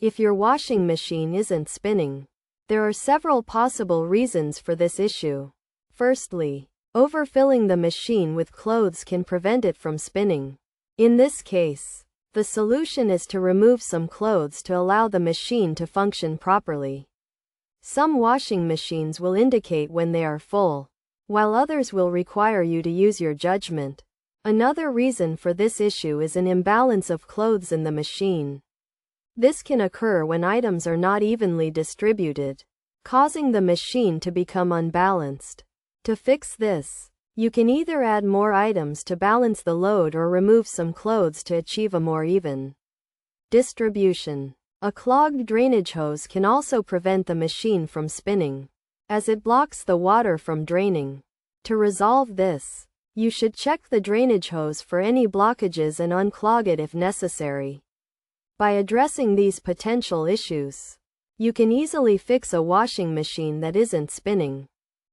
If your washing machine isn't spinning, there are several possible reasons for this issue. Firstly, overfilling the machine with clothes can prevent it from spinning. In this case, the solution is to remove some clothes to allow the machine to function properly. Some washing machines will indicate when they are full, while others will require you to use your judgment. Another reason for this issue is an imbalance of clothes in the machine. This can occur when items are not evenly distributed, causing the machine to become unbalanced. To fix this, you can either add more items to balance the load or remove some clothes to achieve a more even distribution. A clogged drainage hose can also prevent the machine from spinning, as it blocks the water from draining. To resolve this, you should check the drainage hose for any blockages and unclog it if necessary. By addressing these potential issues, you can easily fix a washing machine that isn't spinning.